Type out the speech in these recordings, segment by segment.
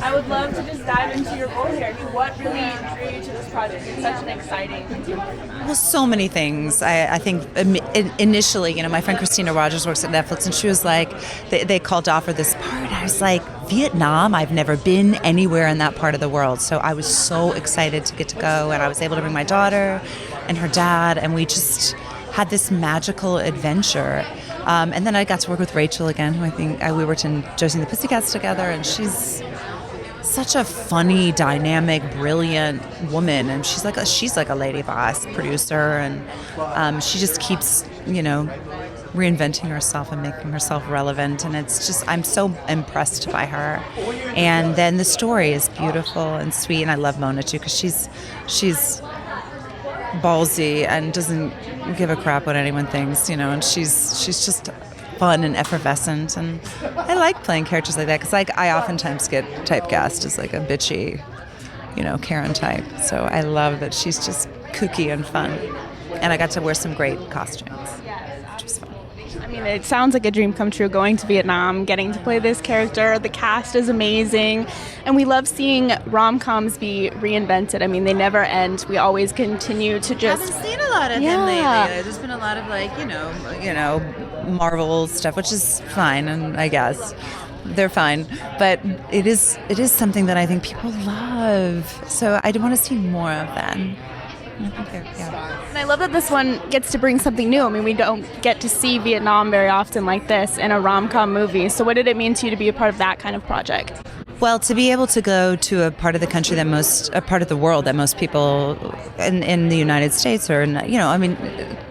I would love to just dive into your role here. I mean, what really drew you to this project? It's such an exciting. Well, so many things. I think initially, my friend Christina Rogers works at Netflix, and she was like, they called to offer this part. I was like, Vietnam, I've never been anywhere in that part of the world. So I was so excited to get to go, and I was able to bring my daughter and her dad, and we just had this magical adventure. And then I got to work with Rachel again, who I think we worked in Josie and the Pussycats together, and she's such a funny, dynamic, brilliant woman, and she's like a lady boss producer, and she just keeps reinventing herself and making herself relevant, and it's just, I'm so impressed by her. And then the story is beautiful and sweet, and I love Mona too, because she's ballsy and doesn't give a crap what anyone thinks, and she's just fun and effervescent, and I like playing characters like that, because I oftentimes get typecast as like a bitchy, Karen type. So I love that she's just kooky and fun, and I got to wear some great costumes, which was fun. I mean, it sounds like a dream come true, going to Vietnam, getting to play this character. The cast is amazing, and we love seeing rom-coms be reinvented. I mean, they never end. We always continue to just... I haven't seen a lot of them lately. There's been a lot of Marvel stuff, which is fine, and I guess they're fine. But it is something that I think people love. So I want to see more of them. And I love that this one gets to bring something new. I mean, we don't get to see Vietnam very often like this in a rom-com movie. So what did it mean to you to be a part of that kind of project? Well, to be able to go to a part of the country a part of the world that most people in the United States or, in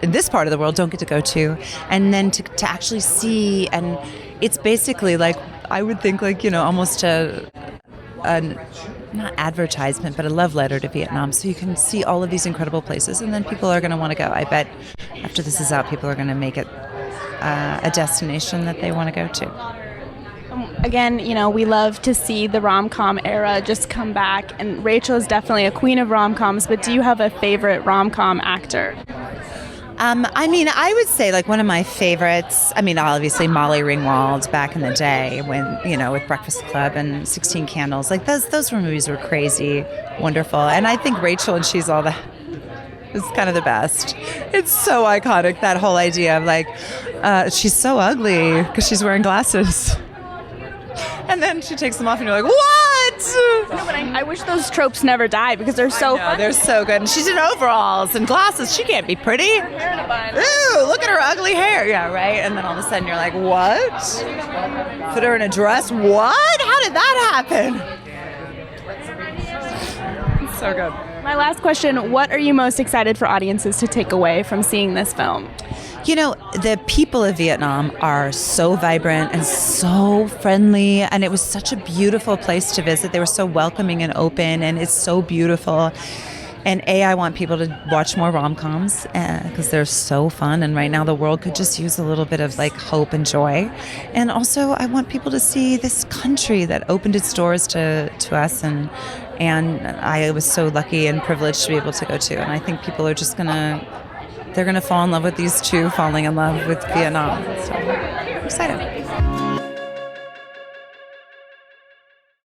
this part of the world don't get to go to, and then to actually see, and it's basically like, I would think like, almost a not advertisement, but a love letter to Vietnam. So you can see all of these incredible places, and then people are going to want to go. I bet after this is out, people are going to make it a destination that they want to go to. Again, we love to see the rom-com era just come back, and Rachel is definitely a queen of rom-coms, but do you have a favorite rom-com actor? I would say like one of my favorites, obviously Molly Ringwald back in the day when, with Breakfast Club and 16 Candles, like those movies were crazy, wonderful. And I think Rachel and She's All That is kind of the best. It's so iconic, that whole idea of like, she's so ugly because she's wearing glasses. And then she takes them off and you're like, what? No, but I wish those tropes never died because they're so fun. They're so good. And she's in overalls and glasses. She can't be pretty. Ooh, look at her ugly hair. Yeah, right? And then all of a sudden you're like, what? Put her in a dress? What? How did that happen? It's so good. My last question, what are you most excited for audiences to take away from seeing this film? The people of Vietnam are so vibrant and so friendly, and it was such a beautiful place to visit. They were so welcoming and open, and it's so beautiful. And I want people to watch more rom-coms because they're so fun, and right now the world could just use a little bit of like hope and joy. And also I want people to see this country that opened its doors to us, and I was so lucky and privileged to be able to go to. And I think people are just they're going to fall in love with these two falling in love with Vietnam. So I'm excited.